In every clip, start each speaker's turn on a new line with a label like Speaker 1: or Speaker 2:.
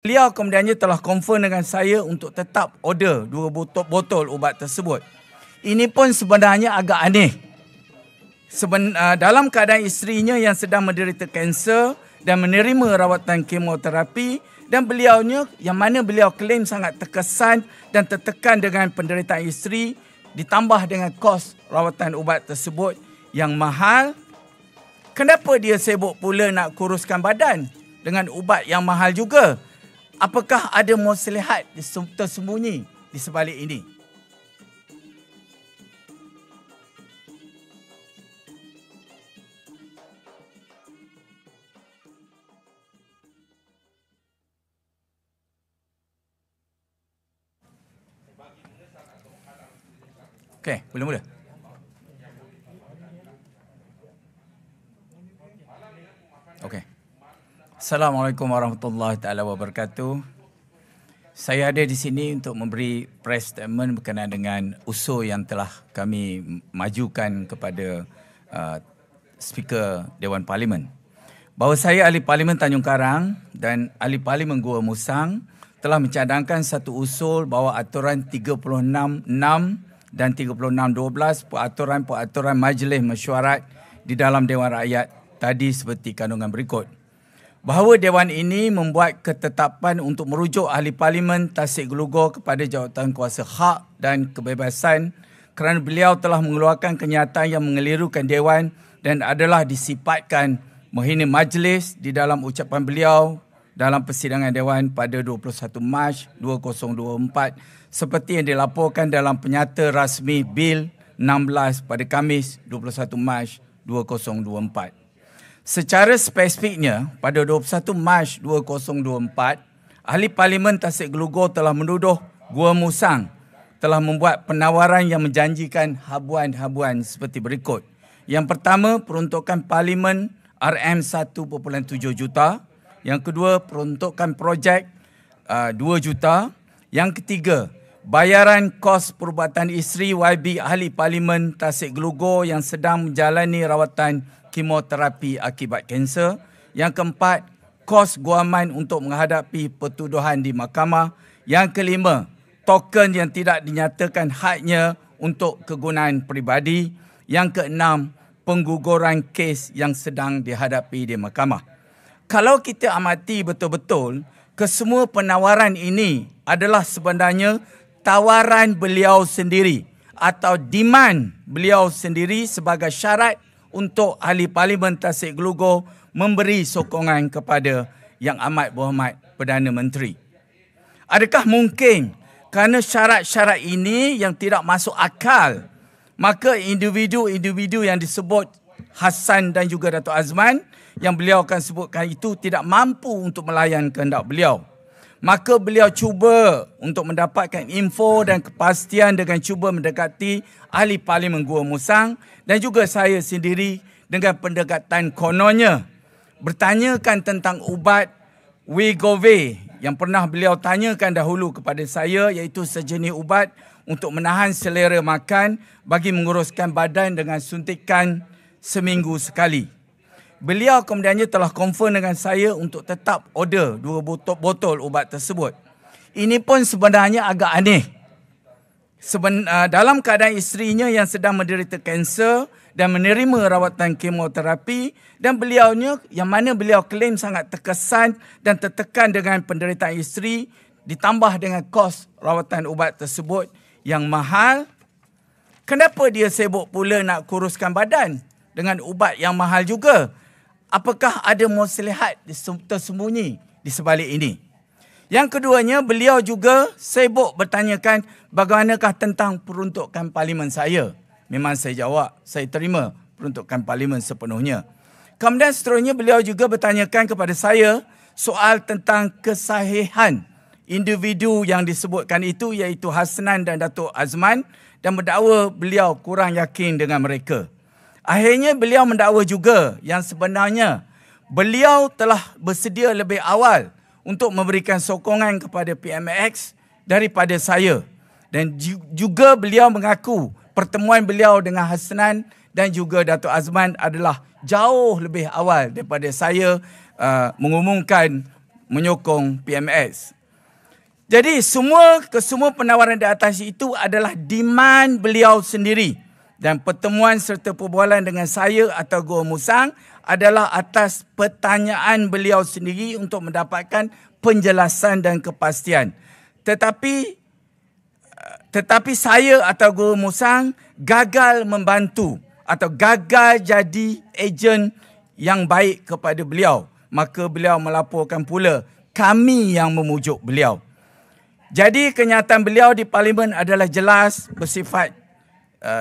Speaker 1: Beliau kemudiannya telah confirm dengan saya untuk tetap order 2 botol ubat tersebut. Ini pun sebenarnya agak aneh. Dalam keadaan isterinya yang sedang menderita kanser dan menerima rawatan kemoterapi, dan beliaunya yang mana beliau klaim sangat terkesan dan tertekan dengan penderitaan isteri, ditambah dengan kos rawatan ubat tersebut yang mahal. Kenapa dia sibuk pula nak kuruskan badan dengan ubat yang mahal juga? Apakah ada maslahat tersembunyi di sebalik ini? Okey, boleh mula. Okey. Assalamualaikum warahmatullahi taala wabarakatuh. Saya ada di sini untuk memberi press statement berkenaan dengan usul yang telah kami majukan kepada Speaker Dewan Parlimen. Bahawa saya Ahli Parlimen Tanjung Karang dan Ahli Parlimen Gua Musang telah mencadangkan satu usul bahawa aturan 36(6) dan 36(12) peraturan Majlis Mesyuarat di dalam Dewan Rakyat tadi seperti kandungan berikut. Bahawa Dewan ini membuat ketetapan untuk merujuk Ahli Parlimen Tasik Gelugor kepada jawatan kuasa hak dan kebebasan kerana beliau telah mengeluarkan kenyataan yang mengelirukan Dewan dan adalah disifatkan menghina majlis di dalam ucapan beliau dalam persidangan Dewan pada 21 Mac 2024 seperti yang dilaporkan dalam penyata rasmi Bil 16 pada Khamis 21 Mac 2024. Secara spesifiknya, pada 21 Mac 2024, Ahli Parlimen Tasik Gelugor telah menuduh Gua Musang telah membuat penawaran yang menjanjikan habuan-habuan seperti berikut. Yang pertama, peruntukan Parlimen RM1.7 juta. Yang kedua, peruntukan projek 2 juta. Yang ketiga, bayaran kos perubatan isteri YB Ahli Parlimen Tasik Gelugor yang sedang menjalani rawatan kemoterapi akibat kanser. Yang keempat, kos guaman untuk menghadapi pertuduhan di mahkamah. Yang kelima, token yang tidak dinyatakan haknya untuk kegunaan peribadi. Yang keenam, pengguguran kes yang sedang dihadapi di mahkamah. Kalau kita amati betul-betul, kesemua penawaran ini adalah sebenarnya tawaran beliau sendiri atau demand beliau sendiri sebagai syarat untuk Ahli Parlimen Tasik Gelugor memberi sokongan kepada Yang Amat Berhormat Perdana Menteri. Adakah mungkin kerana syarat-syarat ini yang tidak masuk akal, maka individu-individu yang disebut Hassan dan juga Datuk Azman yang beliau akan sebutkan itu tidak mampu untuk melayan kehendak beliau? Maka beliau cuba untuk mendapatkan info dan kepastian dengan cuba mendekati Ahli Parlimen Gua Musang dan juga saya sendiri dengan pendekatan kononnya. Bertanyakan tentang ubat Wegovy yang pernah beliau tanyakan dahulu kepada saya, iaitu sejenis ubat untuk menahan selera makan bagi menguruskan badan dengan suntikan seminggu sekali. Beliau kemudiannya telah confirm dengan saya untuk tetap order 2 botol ubat tersebut. Ini pun sebenarnya agak aneh. Dalam keadaan isterinya yang sedang menderita kanser dan menerima rawatan kemoterapi, dan beliaunya yang mana beliau klaim sangat terkesan dan tertekan dengan penderitaan isteri, ditambah dengan kos rawatan ubat tersebut yang mahal. Kenapa dia sibuk pula nak kuruskan badan dengan ubat yang mahal juga? Apakah ada maslahat tersembunyi di sebalik ini? Yang keduanya, beliau juga sibuk bertanyakan bagaimanakah tentang peruntukan Parlimen saya. Memang saya jawab, saya terima peruntukan Parlimen sepenuhnya. Kemudian seterusnya beliau juga bertanyakan kepada saya soal tentang kesahihan individu yang disebutkan itu, iaitu Hasnan dan Datuk Azman, dan mendakwa beliau kurang yakin dengan mereka. Akhirnya beliau mendakwa juga yang sebenarnya beliau telah bersedia lebih awal untuk memberikan sokongan kepada PMX daripada saya. Dan juga beliau mengaku pertemuan beliau dengan Hasnan dan juga Datuk Azman adalah jauh lebih awal daripada saya mengumumkan menyokong PMS. Jadi kesemua penawaran di atas itu adalah demand beliau sendiri. Dan pertemuan serta perbualan dengan saya atau Guru Musang adalah atas pertanyaan beliau sendiri untuk mendapatkan penjelasan dan kepastian. Tetapi saya atau Guru Musang gagal membantu atau gagal jadi ejen yang baik kepada beliau. Maka beliau melaporkan pula kami yang memujuk beliau. Jadi kenyataan beliau di Parlimen adalah jelas bersifat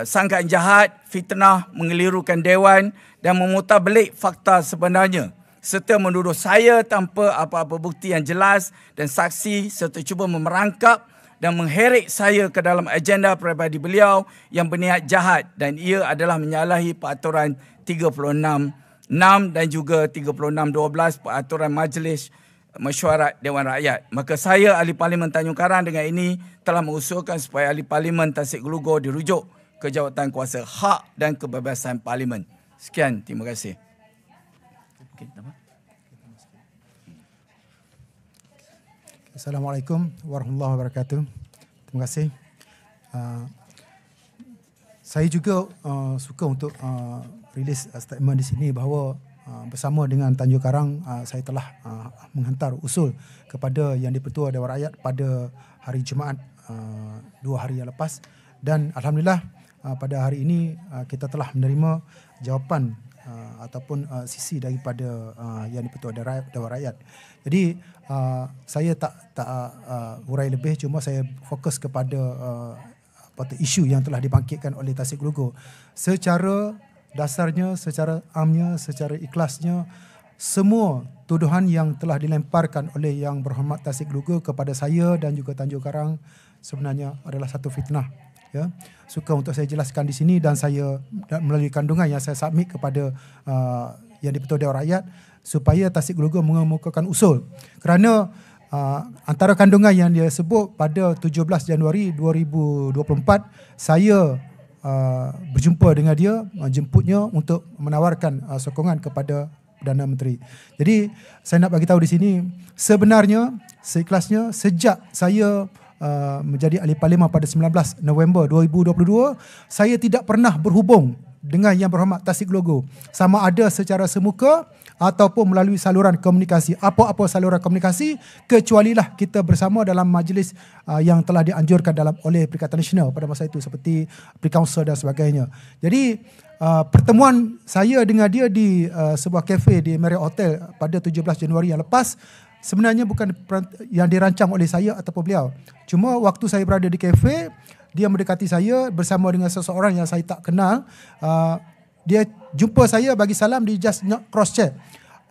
Speaker 1: sangkaan jahat, fitnah, mengelirukan Dewan dan memutarbelik fakta sebenarnya serta menuduh saya tanpa apa-apa bukti yang jelas dan saksi serta cuba memerangkap dan mengheret saya ke dalam agenda peribadi beliau yang berniat jahat dan ia adalah menyalahi peraturan 36(6) dan juga 36(12) peraturan Majlis Mesyuarat Dewan Rakyat. Maka saya, Ahli Parlimen Tanjung Karang dengan ini telah mengusulkan supaya Ahli Parlimen Tasik Gelugor dirujuk ke jawatan kuasa hak dan kebebasan Parlimen. Sekian, terima kasih.
Speaker 2: Assalamualaikum warahmatullahi wabarakatuh. Terima kasih. Saya juga suka untuk rilis statement di sini bahawa bersama dengan Tanjung Karang saya telah menghantar usul kepada Yang di-Pertua Dewan Rakyat pada hari Jumaat 2 hari yang lepas dan alhamdulillah pada hari ini kita telah menerima jawapan ataupun sisi daripada Yang di-Pertua Dewan Rakyat. Jadi saya tak hurai lebih, cuma saya fokus kepada isu yang telah dibangkitkan oleh Tasik Gelugor. Secara dasarnya, secara amnya, secara ikhlasnya, semua tuduhan yang telah dilemparkan oleh Yang Berhormat Tasik Gelugor kepada saya dan juga Tanjung Karang sebenarnya adalah satu fitnah. Ya, suka untuk saya jelaskan di sini dan saya melalui kandungan yang saya submit kepada Yang di-Pertua Dewan Rakyat supaya Tasik Gelugor mengemukakan usul. Kerana antara kandungan yang dia sebut pada 17 Januari 2024 saya berjumpa dengan dia, jemputnya untuk menawarkan sokongan kepada Perdana Menteri. Jadi saya nak bagi tahu di sini sebenarnya seikhlasnya sejak saya menjadi ahli parlimen pada 19 November 2022 saya tidak pernah berhubung dengan Yang Berhormat Tasik Gelugor sama ada secara semuka ataupun melalui saluran komunikasi, apa-apa saluran komunikasi kecualilah kita bersama dalam majlis yang telah dianjurkan oleh Perikatan Nasional pada masa itu seperti Pre-Council dan sebagainya. Jadi pertemuan saya dengan dia di sebuah kafe di Marriott Hotel pada 17 Januari yang lepas sebenarnya bukan yang dirancang oleh saya ataupun beliau. Cuma waktu saya berada di kafe, dia mendekati saya bersama dengan seseorang yang saya tak kenal. Dia jumpa saya, bagi salam, dia just cross check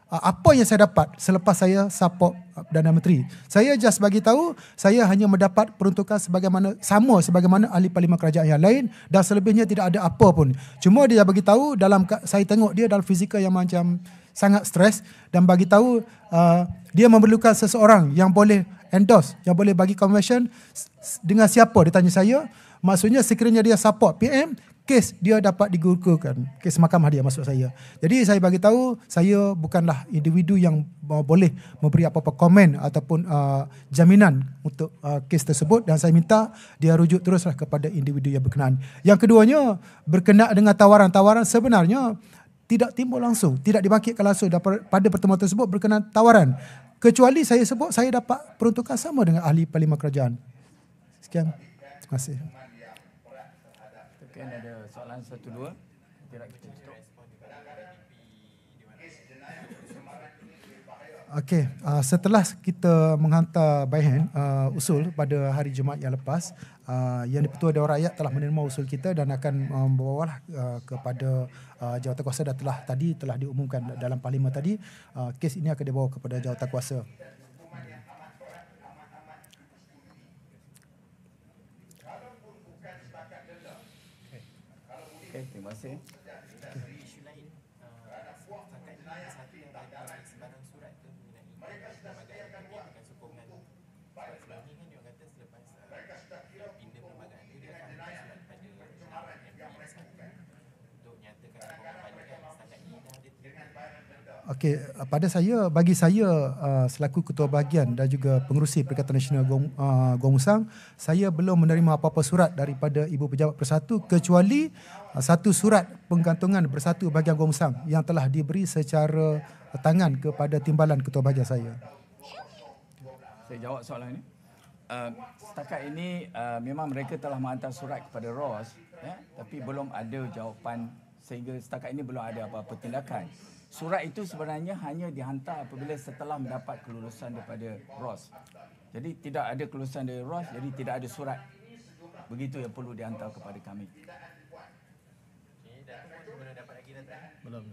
Speaker 2: apa yang saya dapat selepas saya support Perdana Menteri. Saya just bagi tahu saya hanya mendapat peruntukan sebagaimana ahli parlimen kerajaan yang lain dan selebihnya tidak ada apa pun. Cuma dia bagi tahu saya tengok dia dalam fizikal yang macam sangat stres dan bagi tahu dia memerlukan seseorang yang boleh endorse, yang boleh bagi confirmation dengan siapa, dia tanya saya. Maksudnya sekiranya dia support PM, kes dia dapat digugurkan, kes mahkamah dia maksud saya. Jadi saya bagi tahu saya bukanlah individu yang boleh memberi apa-apa komen ataupun jaminan untuk kes tersebut dan saya minta dia rujuk teruslah kepada individu yang berkenaan. Yang keduanya berkenaan dengan tawaran-tawaran sebenarnya tidak timbul langsung, tidak dibangkitkan langsung pada pertemuan tersebut berkenaan tawaran. Kecuali saya sebut saya dapat peruntukan sama dengan ahli parlimen kerajaan. Sekian. Terima kasih.
Speaker 1: Mungkin ada soalan 1-2.
Speaker 2: Okey, setelah kita menghantar by hand usul pada hari Jumaat yang lepas, Yang di-Pertua Dewan Rakyat telah menerima usul kita dan akan membawalah kepada jawatankuasa dan telah diumumkan dalam parlimen tadi. Kes ini akan dibawa kepada jawatankuasa.
Speaker 1: Okey, terima kasih.
Speaker 2: Okey, bagi saya selaku ketua bahagian dan juga pengerusi Perikatan Nasional Gomusang, saya belum menerima apa-apa surat daripada Ibu Pejabat Persatu kecuali satu surat penggantungan Bersatu Bahagian Gomusang yang telah diberi secara tangan kepada timbalan ketua bahagian saya.
Speaker 1: Saya jawab soalan ini. Setakat ini memang mereka telah menghantar surat kepada ROS, tapi belum ada jawapan sehingga setakat ini belum ada apa-apa tindakan. Surat itu sebenarnya hanya dihantar apabila setelah mendapat kelulusan daripada ROS. Jadi tidak ada kelulusan dari ROS, jadi tidak ada surat. Begitu yang perlu dihantar kepada kami.
Speaker 3: Belum.